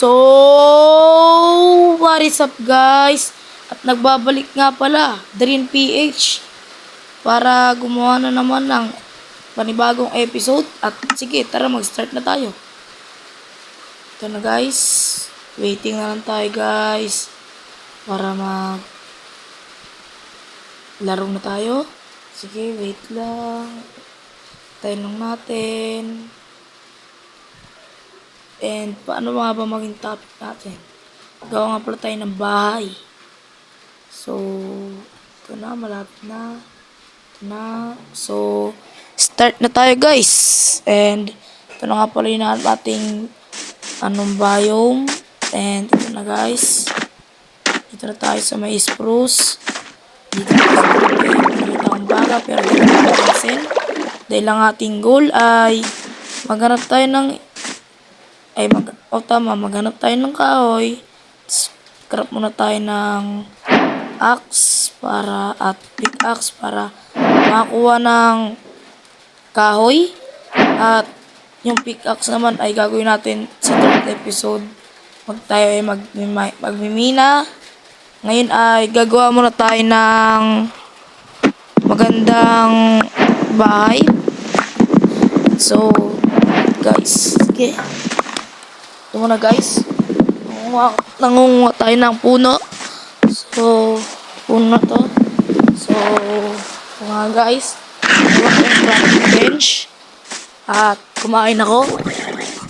So, what is up guys? At nagbabalik nga pala, Dream PH para gumawa na naman ng panibagong episode. At sige, tara mag-start na tayo. Ito na guys, waiting na lang tayo guys para laro na tayo. Sige, wait lang. Tayo lang natin. And paano nga ba maging topic natin? Gawa nga pala tayo ng bahay. So, ito na, malapit na. Ito na. So, start na tayo guys. And ito na nga pala yung ating biome. And ito na guys. Dito na tayo sa may spruce. Dito na tayo sa tubig. Dito ang baga pero dito na napansin. Dahil ang ating goal ay maghanap tayo ng maghanap tayo ng kahoy. Scrap muna tayo ng axe at pickaxe para makakuha ng kahoy. At yung pickaxe naman ay gagawin natin sa third episode. Tayo ay magmimina. Ngayon ay gagawa muna tayo ng magandang bahay. So, guys, sige. Ito muna guys, nangunguha tayo ng puno. So, puno na to. So, ito nga guys, gawa ko yung crafting bench. At kumain ako.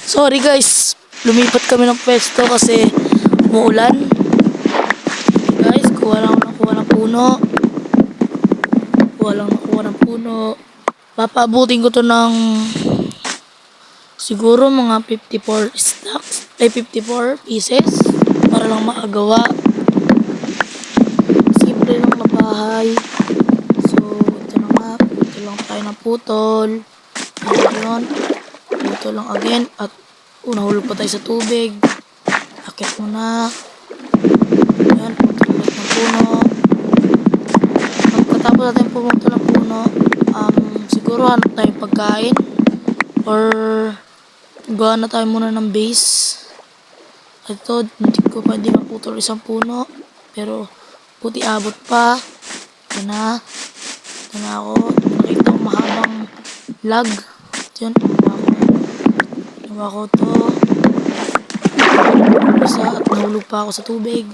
Sorry guys, lumipat kami ng pwesto kasi umuulan. Guys, kuha lang ng puno. Papaabutin ko to ng siguro mga 54 stacks, 54 pieces para lang makagawa. Simple lang na bahay. So, ito na nga. Ito lang tayo ng putol. Ayan. Putol lang again. At nahulog pa tayo sa tubig. Akit muna. Ayan. Putol ulit ng puno. Pagkatapos natin pumunta ng puno, siguro hanap tayong pagkain. Or gawa na tayo muna ng base. Ito, hindi ko pwede maputol isang puno. Pero, buti abot pa. Ito na ako. Nakita ko mahabang lag. Ito yun, nawa ko to. Isa at nahulog pa ako sa tubig.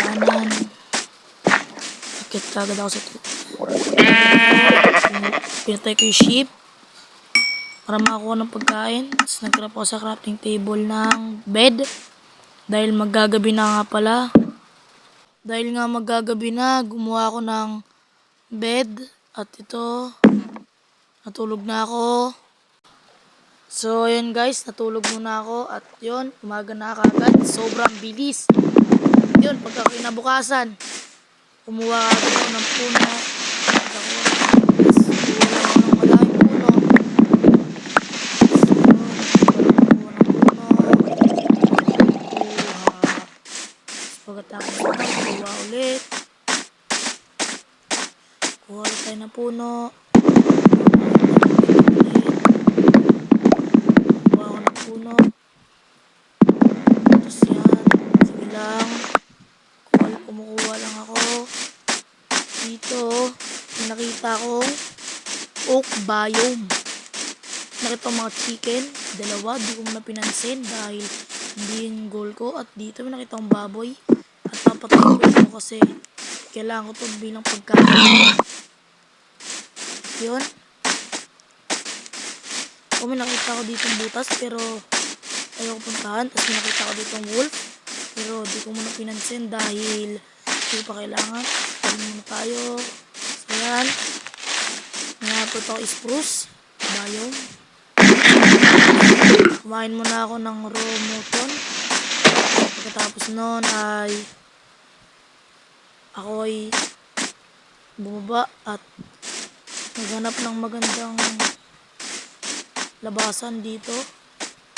Kanan. Akit kagad ako sa tubig. Pinatay ko yung sheep para makakuha ng pagkain. Tapos nagkrap ako sa crafting table ng bed. Dahil maggagabi na nga pala. Dahil nga maggagabi na, gumawa ako ng bed. At ito, natulog na ako. So, ayan guys, natulog muna ako. At yun, umaga na kagad. Sobrang bilis. Yun, pagka kinabukasan, kumuha ako ng puno. Pagkatapos kuha ulit. Kuha ulit tayo ng puno. Kuha ko ng puno. Tapos yan. Sige lang. Kumukuha lang ako. Dito, nakita kong oak biome. Nakita ko mga chicken. Dalawa, di ko muna pinansin dahil hindi yung goal ko. At dito, nakita kong baboy. At papatayin ko ito kasi kailangan ko ito bilang pagkain. Yun. May nakita ko ditong butas pero ayaw ko puntahan. Tapos may nakita ko ditong wolf pero di ko muna pinansin dahil hindi pa kailangan. Tayo muna tayo. So yan. Nangapot ako spruce biome. Kumain muna ako ng raw mutton. Pagkatapos nun ay ako ay bumaba at naghanap ng magandang labasan dito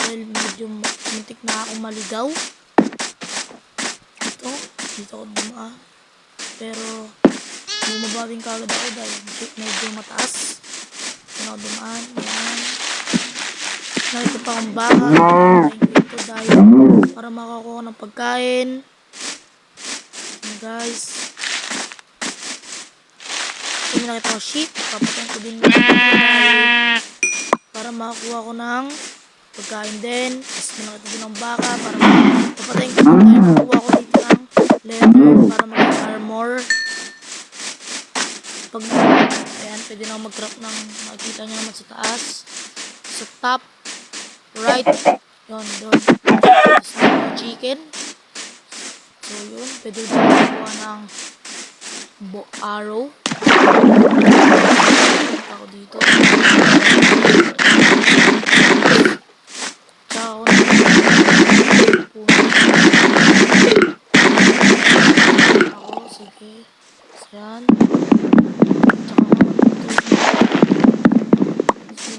dahil medyo muntik na akong maligaw. Dito ako dumaan pero bumaba din kagad ako dahil medyo mataas. Dito ako dumaan. Yan. Nakita pa akong baka. Papatayin ko ito dahil para makakuha ng pagkain. Guys. Kung nakita ko sheep, papatayin ko din yung dahil para makakuha ko ng pagkain din. Tapos nakita din ng baka para papatayin ko din dahil makuha ko dito ng leather para maging armor. Pag ayan, pwede na mag-drop ng makikita nyo naman sa taas. Sa top right. Yun, doon. Tapos chicken. So yun, pwede din makuha ng arrow. Ako dito. Tsaka ako na ako, sige. Yan.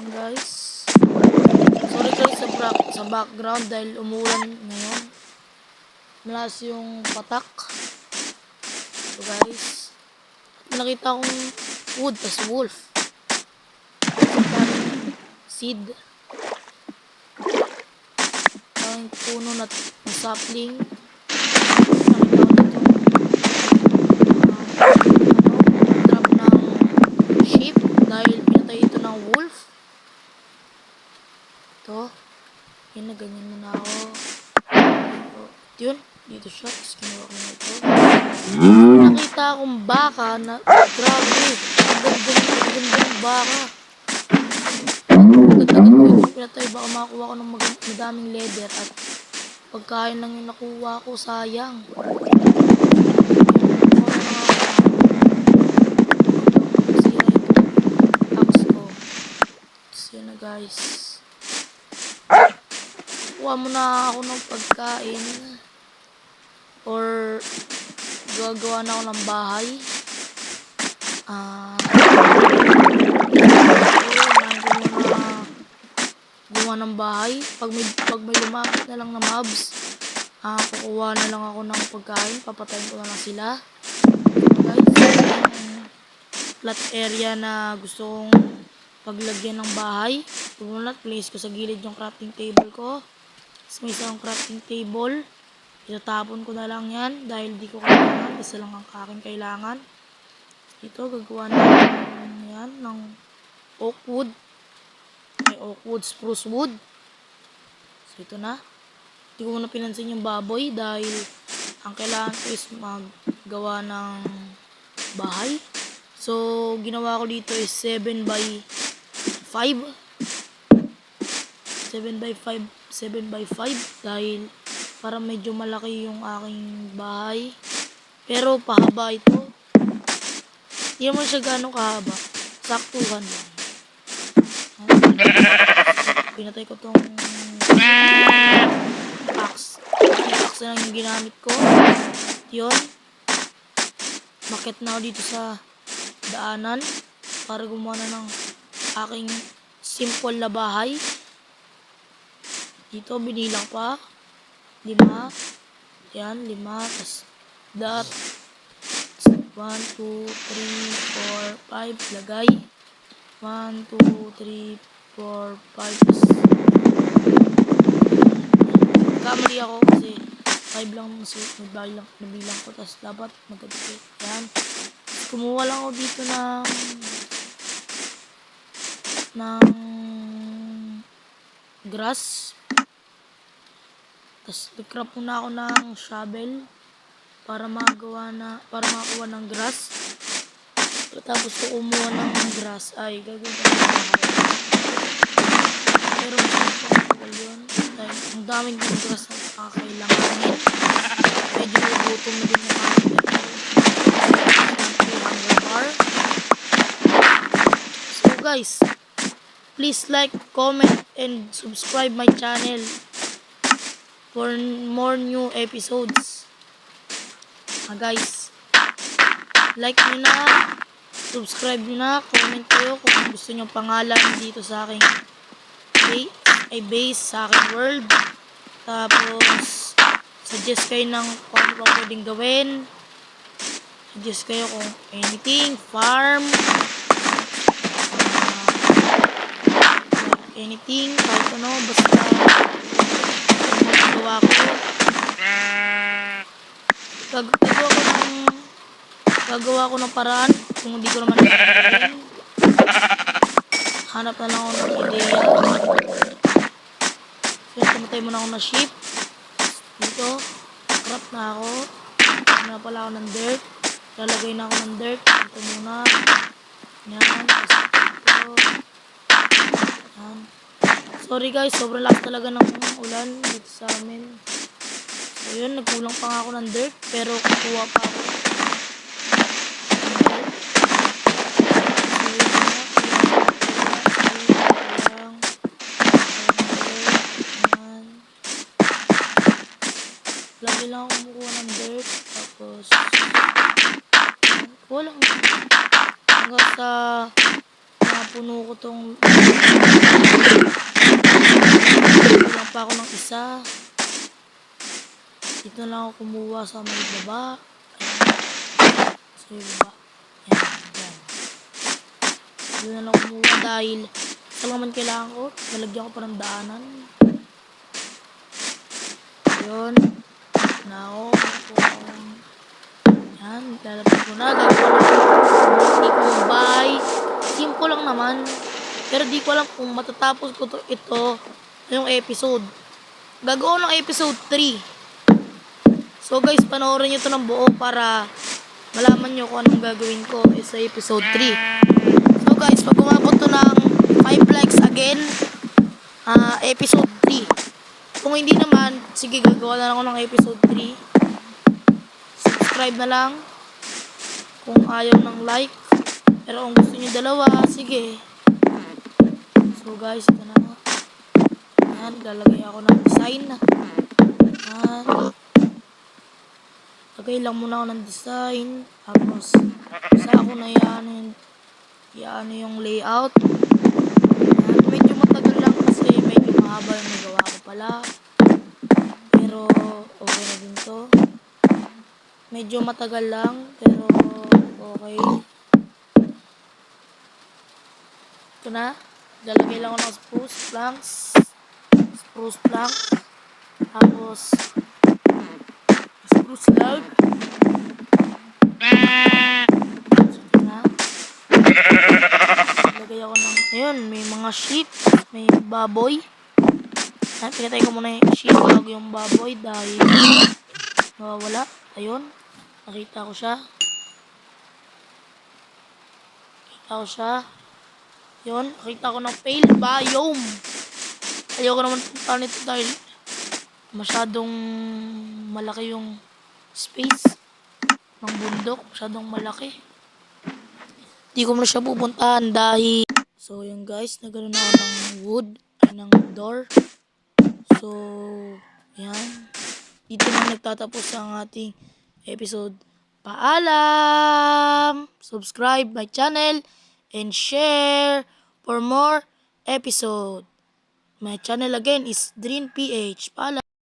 Guys, sorry guys sa background dahil umulan ngayon, malas yung patak. So guys, nakita akong wood tas wolf, seed, ang puno na sapling. Nakita ko dito drop ng sheep dahil pinatay ito ng wolf. Ito, yun na, ganyan muna ako. Yun, dito siya, tapos kinuha ko na ito. Nakita akong baka na, grabe, ang gandang baka. Agad-agad ko itong pinatay, baka makakuha ko ng madaming leather at pagkain lang yung nakuha ko, sayang. Sira na guys. Kuha muna ako ng pagkain or gagawa na ako ng bahay. Gumawa ng bahay. Pag may lumapit na lang na mobs, kukuha na lang ako ng pagkain, papatayin ko na lang sila. Guys, flat area na gusto kong paglagyan ng bahay. Pumunat, place ko sa gilid yung crafting table ko. Tapos may isang crafting table. Itatapon ko na lang yan dahil di ko kailangan. Isa lang ang aking kailangan. Dito, gagawa na yan ng oak wood. May oak wood, spruce wood. So, ito na. Hindi ko muna pinansin yung baboy dahil ang kailangan ko is maggawa ng bahay. So, ginawa ko dito is 7 by 5. 7 by 5 dahil para medyo malaki yung aking bahay. Pero pahaba ito. Hindi naman siya gano'ng kahaba. Saktuhan lang. Pinatay ko tong axe. Axe lang yung ginamit ko. Yun. Bakit na ako dito sa daanan para gumawa na ng aking simple na bahay. Dito, binilang pa. 5. Yan, 5. Tapos, dot. 1, 2, 3, 4, 5. Lagay. 1, 2, 3, 4, 5. Kamali ako kasi 5 lang nabilang ko. Tapos, dapat magkadikit. Yan. Kumuha lang ako dito ng grass. Tapos, nag-craft muna ako ng shovel para makakuha ng grass. Tapos, kung kumuha ng grass, ay gagawin ko ng bahay. Pero, masakit yun. Dahil, ang daming grass na kakailanganin. Medyo nagutom na din yung So, guys, please like, comment, and subscribe my channel for more new episodes. Guys, like nyo na, subscribe nyo na, comment kayo kung gusto nyo pangalan dito sa aking base, sa aking world. Tapos, suggest kayo ng kung ano pa pwedeng gawin. Suggest kayo kung anything, farm, anything, kahit ano, basta magawa ko. Gagawa ko ng paraan kung hindi ko naman gagawin. Hanap na lang ako ng ideya. Kaya tumatay muna ako ng sheep. Dito, crap na ako. Ano pala ako ng dirt. Lalagay na ako ng dirt. Ito muna. Yan. Ito. Yan. Sorry guys, sobrang lakas talaga ng ulan dito sa amin. So yun, nagkulang pa nga ako ng dirt. Pero kukuha pa ako. Lagi lang ako kumukuha ng dirt. Tapos wala. Hanggang sa napuno ko tong kulang pa ako ng isa. Dito na lang ako kumuha sa may baba. Ayan. Sa may baba. Ayan. Doon na lang kumuha dahil sa laman kailangan ko. Nalagyan ko pa ng daanan. Ayun. Na ako. Yan. Lalapit ko na. Gagawa ko ng bahay. Simple lang naman. Pero di ko alam kung matatapos ko ito yung episode. Gagawa ng episode 3. So guys, panoorin nyo ito ng buo para malaman nyo kung anong gagawin ko sa episode 3. So guys, pag umabot to ng 5 likes again, episode 3. Kung hindi naman, sige, gagawa na lang ako ng episode 3. Subscribe na lang kung ayaw ng like. Pero kung gusto nyo dalawa, sige. So guys, ito na nga. Ayan, lalagay ako ng design. Ayan. Lagay lang muna ako ng design. Tapos, sa ako na yan yung layout. Ayan, medyo matagal lang kasi medyo mahaba yung nagawa ko pala. Pero, okay na din to. Medyo matagal lang, pero okay. Ito na. Lalagay lang ako ng spruce planks. Spruce plank. Tapos, spruce log. Ito na. Lagay ako ng, ayun, may mga sheep. May baboy. Ayan, pinatay ko muna yung sheep bago yung baboy dahil nawawala. Ayun. Nakita ko siya. Yun, nakita ko ng fail biome. Ayoko naman punta nito dahil masyadong malaki yung space ng bundok. Masyadong malaki. Di ko muna siya pupuntahan dahil... So, yun guys, nagano na ako ng wood, ng door. So, yan. Dito na nagtatapos ang ating episode. Paalam! Subscribe my channel and share for more episode. My channel again is Dream PH. Paalam!